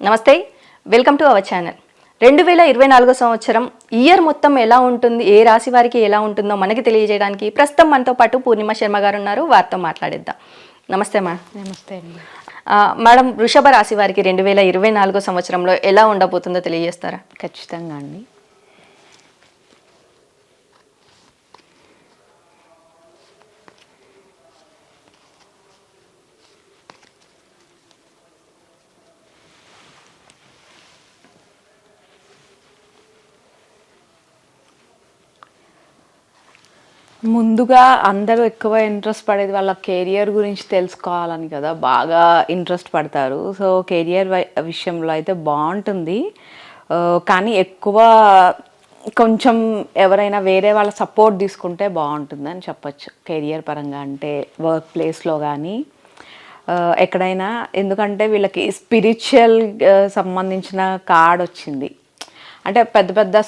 నమస్తే, welcome to our channel. 2024 సంవత్సరం year మొత్తం ఎలా ఉంటుంది, ఏ రాశి వారికి ఎలా ఉంటుందో మనకి తెలియజేయడానికి ప్రస్తుతం మనతో పాటు పూర్ణిమ శర్మ గారు ఉన్నారు. వారితో మాట్లాడేద్దాం. నమస్తే మేడం. నమస్తే అండి. మేడం, వృషభ రాశి వారికి 2024 సంవత్సరంలో ఎలా ఉండబోతుందో తెలియజేస్తారా? ఖచ్చితంగా అండి. ముందుగా అందరూ ఎక్కువ ఇంట్రెస్ట్ పడేది వాళ్ళ కెరియర్ గురించి తెలుసుకోవాలని కదా, బాగా ఇంట్రెస్ట్ పడతారు. సో కెరియర్ విషయంలో అయితే బాగుంటుంది, కానీ ఎక్కువ కొంచెం ఎవరైనా వేరే వాళ్ళ సపోర్ట్ తీసుకుంటే బాగుంటుంది అని చెప్పచ్చు కెరియర్ పరంగా. అంటే వర్క్ ప్లేస్లో కానీ ఎక్కడైనా, ఎందుకంటే వీళ్ళకి స్పిరిచువల్ సంబంధించిన కార్డ్ వచ్చింది. అంటే పెద్ద పెద్ద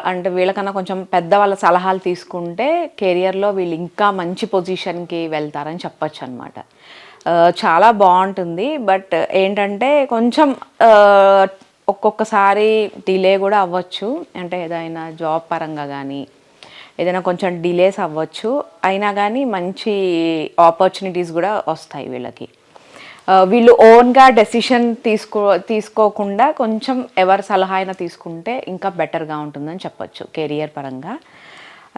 అంటే వీళ్ళకన్నా కొంచెం పెద్ద వాళ్ళ సలహాలు తీసుకుంటే కెరియర్లో వీళ్ళు ఇంకా మంచి పొజిషన్కి వెళ్తారని చెప్పచ్చు అనమాట. చాలా బాగుంటుంది. బట్ ఏంటంటే కొంచెం ఒక్కొక్కసారి డిలే కూడా అవ్వచ్చు. అంటే ఏదైనా జాబ్ పరంగా కానీ ఏదైనా కొంచెం డిలేస్ అవ్వచ్చు. అయినా కానీ మంచి ఆపర్చునిటీస్ కూడా వస్తాయి వీళ్ళకి. వీళ్ళు ఓన్గా డెసిషన్ తీసుకోకుండా కొంచెం ఎవరి సలహా అయినా తీసుకుంటే ఇంకా బెటర్గా ఉంటుందని చెప్పచ్చు కెరియర్ పరంగా.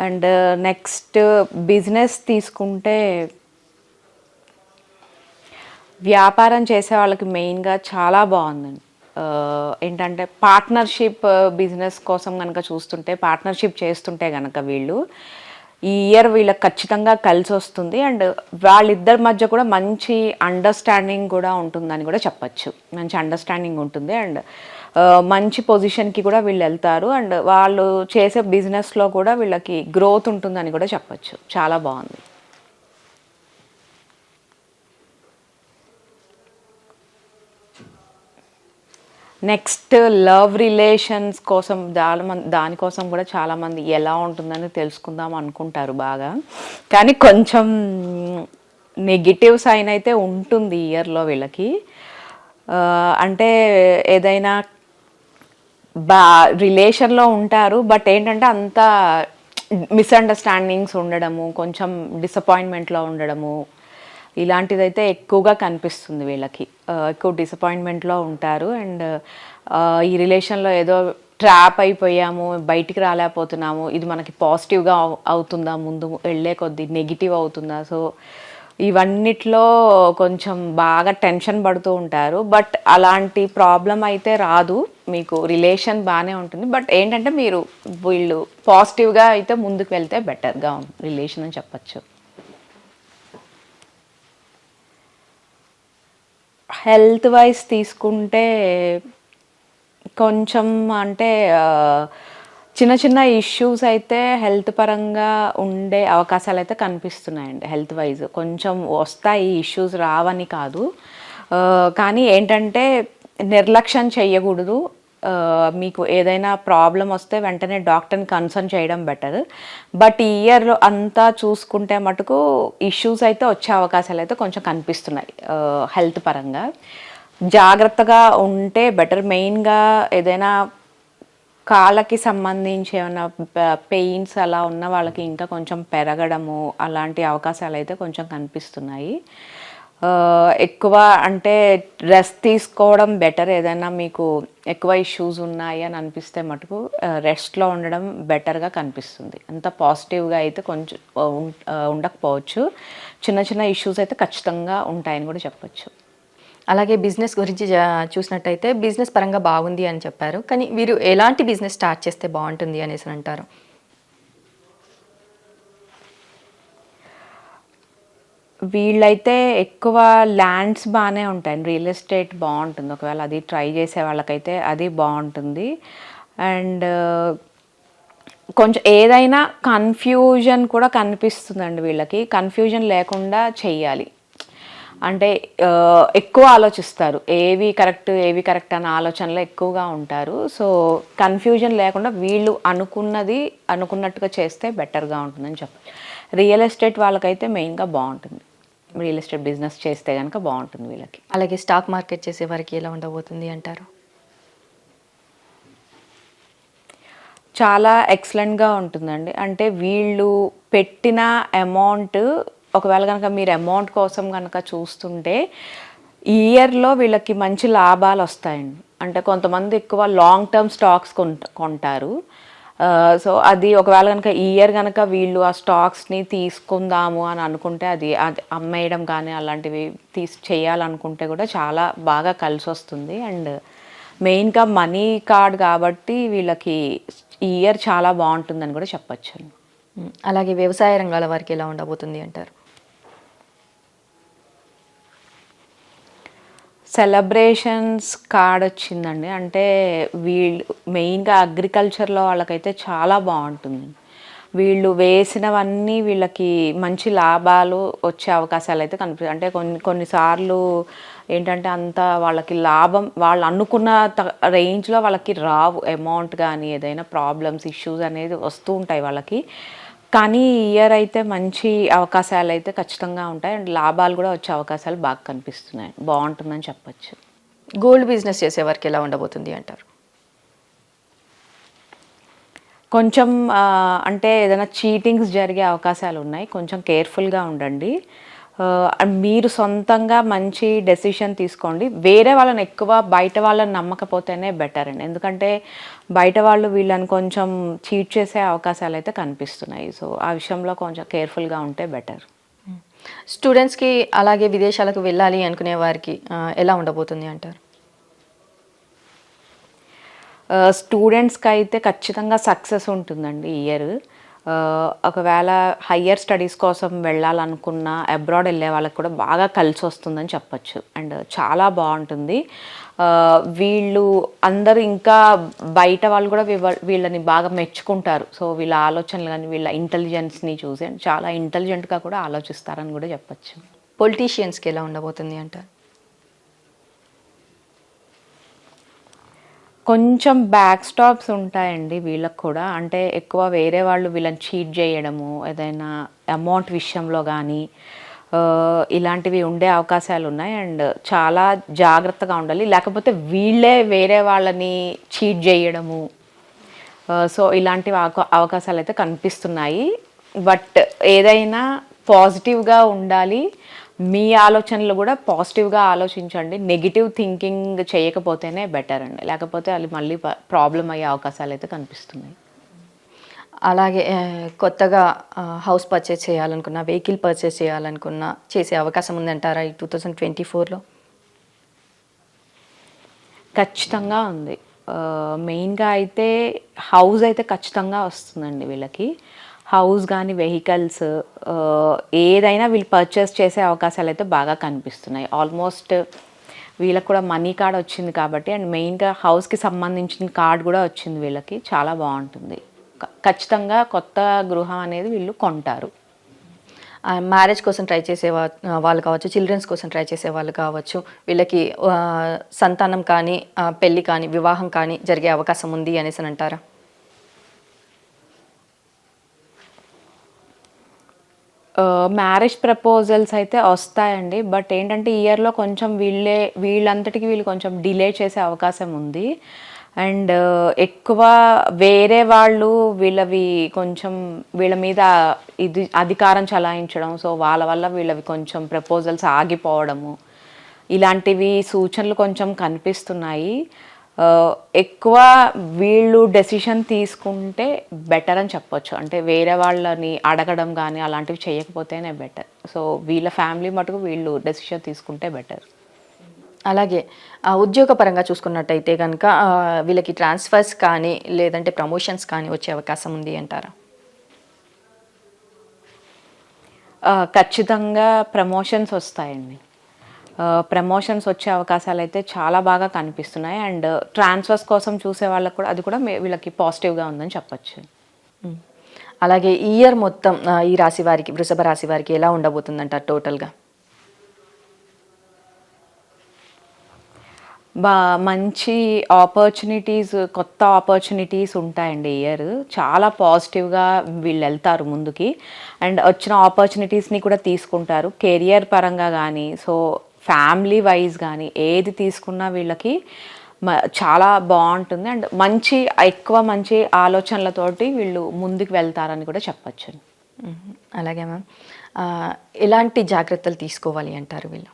అండ్ నెక్స్ట్ బిజినెస్ తీసుకుంటే, వ్యాపారం చేసే వాళ్ళకి మెయిన్గా చాలా బాగుందండి. ఏంటంటే పార్ట్నర్షిప్ బిజినెస్ కోసం కనుక చూస్తుంటే, పార్ట్నర్షిప్ చేస్తుంటే కనుక వీళ్ళు ఈ ఇయర్ వీళ్ళకి ఖచ్చితంగా కలిసి వస్తుంది. అండ్ వాళ్ళిద్దరి మధ్య కూడా మంచి అండర్స్టాండింగ్ కూడా ఉంటుందని కూడా చెప్పచ్చు. మంచి అండర్స్టాండింగ్ ఉంటుంది అండ్ మంచి పొజిషన్కి కూడా వీళ్ళు వెళ్తారు. అండ్ వాళ్ళు చేసే బిజినెస్లో కూడా వీళ్ళకి గ్రోత్ ఉంటుందని కూడా చెప్పచ్చు. చాలా బాగుంది. నెక్స్ట్ లవ్ రిలేషన్స్ కోసం దానికోసం కూడా చాలామంది ఎలా ఉంటుందని తెలుసుకుందాం అనుకుంటారు బాగా, కానీ కొంచెం నెగిటివ్ సైన్ అయితే ఉంటుంది ఇయర్లో వీళ్ళకి. అంటే ఏదైనా రిలేషన్లో ఉంటారు, బట్ ఏంటంటే అంతా మిస్అండర్స్టాండింగ్స్ ఉండడము, కొంచెం డిసప్పాయింట్మెంట్లో ఉండడము, ఇలాంటిదైతే ఎక్కువగా కనిపిస్తుంది వీళ్ళకి. ఎక్కువ డిసప్పాయింట్మెంట్లో ఉంటారు. అండ్ ఈ రిలేషన్లో ఏదో ట్రాప్ అయిపోయాము, బయటికి రాలేకపోతున్నాము, ఇది మనకి పాజిటివ్గా అవుతుందా, ముందు వెళ్ళే కొద్దీ నెగిటివ్ అవుతుందా, సో ఇవన్నిట్లో కొంచెం బాగా టెన్షన్ పడుతూ ఉంటారు. బట్ అలాంటి ప్రాబ్లం అయితే రాదు, మీకు రిలేషన్ బాగానే ఉంటుంది. బట్ ఏంటంటే వీళ్ళు పాజిటివ్గా అయితే ముందుకు వెళ్తే బెటర్గా రిలేషన్ అని చెప్పచ్చు. హెల్త్ వైజ్ తీసుకుంటే కొంచెం అంటే చిన్న చిన్న ఇష్యూస్ అయితే హెల్త్ పరంగా ఉండే అవకాశాలు అయితే కనిపిస్తున్నాయండి. హెల్త్ వైజ్ కొంచెం వస్తాయి, ఇష్యూస్ రావని కాదు, కానీ ఏంటంటే నిర్లక్ష్యం చెయ్యకూడదు. మీకు ఏదైనా ప్రాబ్లం వస్తే వెంటనే డాక్టర్ని కన్సల్ట్ చేయడం బెటర్. బట్ ఈ ఇయర్లో అంతా చూసుకుంటే మటుకు ఇష్యూస్ అయితే వచ్చే అవకాశాలు అయితే కొంచెం కనిపిస్తున్నాయి. హెల్త్ పరంగా జాగ్రత్తగా ఉంటే బెటర్. మెయిన్గా ఏదైనా కాళ్ళకి సంబంధించి ఏమైనా పెయిన్స్ అలా ఉన్న వాళ్ళకి ఇంకా కొంచెం పెరగడము, అలాంటి అవకాశాలు అయితే కొంచెం కనిపిస్తున్నాయి. ఎక్కువ అంటే రెస్ట్ తీసుకోవడం బెటర్. ఏదైనా మీకు ఎక్కువ ఇష్యూస్ ఉన్నాయి అని అనిపిస్తే మటుకు రెస్ట్లో ఉండడం బెటర్గా కనిపిస్తుంది. అంత పాజిటివ్గా అయితే కొంచెం ఉండకపోవచ్చు. చిన్న చిన్న ఇష్యూస్ అయితే ఖచ్చితంగా ఉంటాయని కూడా చెప్పచ్చు. అలాగే బిజినెస్ గురించి చూసినట్టయితే బిజినెస్ పరంగా బాగుంది అని చెప్పారు, కానీ వీరు ఎలాంటి బిజినెస్ స్టార్ట్ చేస్తే బాగుంటుంది అనేసి అంటారు? వీళ్ళైతే ఎక్కువ ల్యాండ్స్ బాగానే ఉంటాయి, రియల్ ఎస్టేట్ బాగుంటుంది. ఒకవేళ అది ట్రై చేసే వాళ్ళకైతే అది బాగుంటుంది. అండ్ కొంచెం ఏదైనా కన్ఫ్యూజన్ కూడా కనిపిస్తుందండి వీళ్ళకి. కన్ఫ్యూజన్ లేకుండా చెయ్యాలి. అంటే ఎక్కువ ఆలోచిస్తారు, ఏవి కరెక్ట్ అన్న ఆలోచనలో ఎక్కువగా ఉంటారు. సో కన్ఫ్యూజన్ లేకుండా వీళ్ళు అనుకున్నట్టుగా చేస్తే బెటర్గా ఉంటుందని చెప్పాలి. రియల్ ఎస్టేట్ వాళ్ళకైతే మెయిన్గా బాగుంటుంది. రియల్ ఎస్టేట్ బిజినెస్ చేస్తే కనుక బాగుంటుంది వీళ్ళకి. అలాగే స్టాక్ మార్కెట్ చేసే వారికి ఎలా ఉండబోతుంది అంటారు? చాలా ఎక్సలెంట్గా ఉంటుందండి. అంటే వీళ్ళు పెట్టిన అమౌంట్, ఒకవేళ కనుక మీరు అమౌంట్ కోసం కనుక చూస్తుంటే ఈ ఇయర్లో వీళ్ళకి మంచి లాభాలు వస్తాయండి. అంటే కొంతమంది ఎక్కువ లాంగ్ టర్మ్ స్టాక్స్ కొంటారు. సో అది ఒకవేళ కనుక ఈ ఇయర్ కనుక వీళ్ళు ఆ స్టాక్స్ని తీసుకుందాము అని అనుకుంటే అది అది అమ్మేయడం కానీ అలాంటివి చేయాలనుకుంటే కూడా చాలా బాగా కలిసి వస్తుంది. అండ్ మెయిన్గా మనీ కార్డ్ కాబట్టి వీళ్ళకి ఈ ఇయర్ చాలా బాగుంటుందని కూడా చెప్పచ్చు. అలాగే వ్యవసాయ రంగాల వారికి ఎలా ఉండబోతుంది అంటారు? సెలబ్రేషన్స్ కార్డ్ వచ్చిందండి. అంటే వీళ్ళు మెయిన్గా అగ్రికల్చర్లో వాళ్ళకైతే చాలా బాగుంటుంది. వీళ్ళు వేసినవన్నీ వీళ్ళకి మంచి లాభాలు వచ్చే అవకాశాలు అయితే కనిపిస్తాయి. అంటే కొన్నిసార్లు ఏంటంటే అంత వాళ్ళకి లాభం వాళ్ళు అనుకున్న రేంజ్లో వాళ్ళకి రావు. అమౌంట్ కానీ ఏదైనా ప్రాబ్లమ్స్ ఇష్యూస్ అనేది వస్తూ ఉంటాయి వాళ్ళకి. కానీ ఈ ఇయర్ అయితే మంచి అవకాశాలు అయితే ఖచ్చితంగా ఉంటాయి. అండ్ లాభాలు కూడా వచ్చే అవకాశాలు బాగా కనిపిస్తున్నాయి. బాగుంటుందని చెప్పచ్చు. గోల్డ్ బిజినెస్ చేసేవారికి ఎలా ఉండబోతుంది అంటారు? కొంచెం అంటే ఏదైనా చీటింగ్స్ జరిగే అవకాశాలు ఉన్నాయి. కొంచెం కేర్ఫుల్గా ఉండండి. మీరు సొంతంగా మంచి డెసిషన్ తీసుకోండి. వేరే వాళ్ళని ఎక్కువ బయట వాళ్ళని నమ్మకపోతేనే బెటర్ అండి. ఎందుకంటే బయట వాళ్ళు వీళ్ళని కొంచెం చీట్ చేసే అవకాశాలు అయితే కనిపిస్తున్నాయి. సో ఆ విషయంలో కొంచెం కేర్ఫుల్గా ఉంటే బెటర్. స్టూడెంట్స్కి అలాగే విదేశాలకు వెళ్ళాలి అనుకునే వారికి ఎలా ఉండబోతుంది అంటారు? స్టూడెంట్స్కి అయితే ఖచ్చితంగా సక్సెస్ ఉంటుందండి ఈ ఇయర్. ఒకవేళ హయ్యర్ స్టడీస్ కోసం వెళ్ళాలనుకున్న అబ్రాడ్ వెళ్ళే వాళ్ళకి కూడా బాగా కలిసి వస్తుందని చెప్పచ్చు. అండ్ చాలా బాగుంటుంది. వీళ్ళు అందరూ ఇంకా బయట వాళ్ళు కూడా వీళ్ళని బాగా మెచ్చుకుంటారు. సో వీళ్ళ ఆలోచనలు కానీ వీళ్ళ ఇంటెలిజెన్స్ని చూసి చాలా ఇంటెలిజెంట్గా కూడా ఆలోచిస్తారని కూడా చెప్పచ్చు. పొలిటీషియన్స్కి ఎలా ఉండబోతుంది అంటారు? కొంచెం బ్యాక్ స్టాప్స్ ఉంటాయండి వీళ్ళకి కూడా. అంటే ఎక్కువ వేరే వాళ్ళు వీళ్ళని చీట్ చేయడము, ఏదైనా అమౌంట్ విషయంలో కానీ ఇలాంటివి ఉండే అవకాశాలు ఉన్నాయి. అండ్ చాలా జాగ్రత్తగా ఉండాలి. లేకపోతే వీళ్ళే వేరే వాళ్ళని చీట్ చేయడము, సో ఇలాంటివి అవకాశాలు అయితే కనిపిస్తున్నాయి. బట్ ఏదైనా పాజిటివ్గా ఉండాలి. మీ ఆలోచనలు కూడా పాజిటివ్గా ఆలోచించండి. నెగిటివ్ థింకింగ్ చేయకపోతేనే బెటర్ అండి. లేకపోతే అది మళ్ళీ ప్రాబ్లం అయ్యే అవకాశాలు అయితే కనిపిస్తున్నాయి. అలాగే కొత్తగా హౌస్ పర్చేస్ చేయాలనుకున్నా, వెహికల్ పర్చేస్ చేయాలనుకున్నా చేసే అవకాశం ఉందంటారా ఈ 2024లో? ఖచ్చితంగా ఉంది. మెయిన్గా అయితే హౌస్ అయితే ఖచ్చితంగా వస్తుందండి వీళ్ళకి. హౌస్ కానీ వెహికల్స్ ఏదైనా వీళ్ళు పర్చేస్ చేసే అవకాశాలు అయితే బాగా కనిపిస్తున్నాయి. ఆల్మోస్ట్ వీళ్ళకి కూడా మనీ కార్డ్ వచ్చింది కాబట్టి, అండ్ మెయిన్గా హౌస్కి సంబంధించిన కార్డ్ కూడా వచ్చింది వీళ్ళకి. చాలా బాగుంటుంది. ఖచ్చితంగా కొత్త గృహం అనేది వీళ్ళు కొంటారు. మ్యారేజ్ కోసం ట్రై చేసే వాళ్ళు కావచ్చు, చిల్డ్రన్స్ కోసం ట్రై చేసే వాళ్ళు కావచ్చు, వీళ్ళకి సంతానం కానీ పెళ్ళి కానీ వివాహం కానీ జరిగే అవకాశం ఉంది అనేసి అంటారా? మ్యారేజ్ ప్రపోజల్స్ అయితే వస్తాయండి. బట్ ఏంటంటే ఈ ఇయర్లో కొంచెం వీళ్ళంతటికి వీళ్ళు కొంచెం డిలే చేసే అవకాశం ఉంది. అండ్ ఎక్కువ వేరే వాళ్ళు కొంచెం వీళ్ళ మీద అధికారం చలాయించడం, సో వాళ్ళ వల్ల వీళ్ళవి కొంచెం ప్రపోజల్స్ ఆగిపోవడము, ఇలాంటివి సూచనలు కొంచెం కనిపిస్తున్నాయి. ఎక్కువ వీళ్ళు డెసిషన్ తీసుకుంటే బెటర్ అని చెప్పొచ్చు. అంటే వేరే వాళ్ళని అడగడం కానీ అలాంటివి చేయకపోతేనే బెటర్. సో వీళ్ళ ఫ్యామిలీ మటుకు వీళ్ళు డెసిషన్ తీసుకుంటే బెటర్. అలాగే ఉద్యోగపరంగా చూసుకున్నట్టయితే కనుక వీళ్ళకి ట్రాన్స్ఫర్స్ కానీ లేదంటే ప్రమోషన్స్ కానీ వచ్చే అవకాశం ఉంది అంటారా? ఖచ్చితంగా ప్రమోషన్స్ వస్తాయండి. ప్రమోషన్స్ వచ్చే అవకాశాలు అయితే చాలా బాగా కనిపిస్తున్నాయి. అండ్ ట్రాన్స్ఫర్స్ కోసం చూసే వాళ్ళకి కూడా అది కూడా వీళ్ళకి పాజిటివ్గా ఉందని చెప్పచ్చు. అలాగే ఈ ఇయర్ మొత్తం ఈ రాశి వారికి, వృషభ రాశి వారికి ఎలా ఉండబోతుందంటారు టోటల్గా? మంచి ఆపర్చునిటీస్, కొత్త ఆపర్చునిటీస్ ఉంటాయండి ఈ ఇయర్. చాలా పాజిటివ్గా వీళ్ళు వెళ్తారు ముందుకి. అండ్ వచ్చిన ఆపర్చునిటీస్ని కూడా తీసుకుంటారు. కెరియర్ పరంగా కానీ, సో ఫ్యామిలీ వైజ్ కానీ ఏది తీసుకున్నా వీళ్ళకి చాలా బాగుంటుంది. అండ్ ఎక్కువ మంచి ఆలోచనలతోటి వీళ్ళు ముందుకు వెళ్తారని కూడా చెప్పచ్చు. అలాగే మ్యామ్, ఎలాంటి జాగ్రత్తలు తీసుకోవాలి అంటారు వీళ్ళు?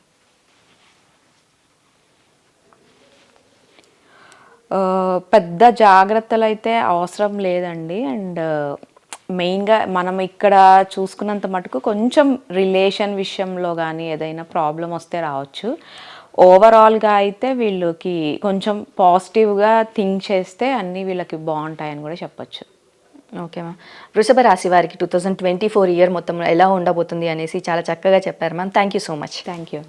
పెద్ద జాగ్రత్తలు అయితే అవసరం లేదండి. అండ్ మెయిన్గా మనం ఇక్కడ చూసుకున్నంత మటుకు కొంచెం రిలేషన్ విషయంలో కానీ ఏదైనా ప్రాబ్లం వస్తే రావచ్చు. ఓవరాల్గా అయితే వీళ్ళకి కొంచెం పాజిటివ్గా థింక్ చేస్తే అన్నీ వీళ్ళకి బాగుంటాయని కూడా చెప్పచ్చు. ఓకే మ్యామ్, వృషభ రాశి వారికి 2024 ఇయర్ మొత్తం ఎలా ఉండబోతుంది అనేసి చాలా చక్కగా చెప్పారు ma'am. Thank you so much. Thank you.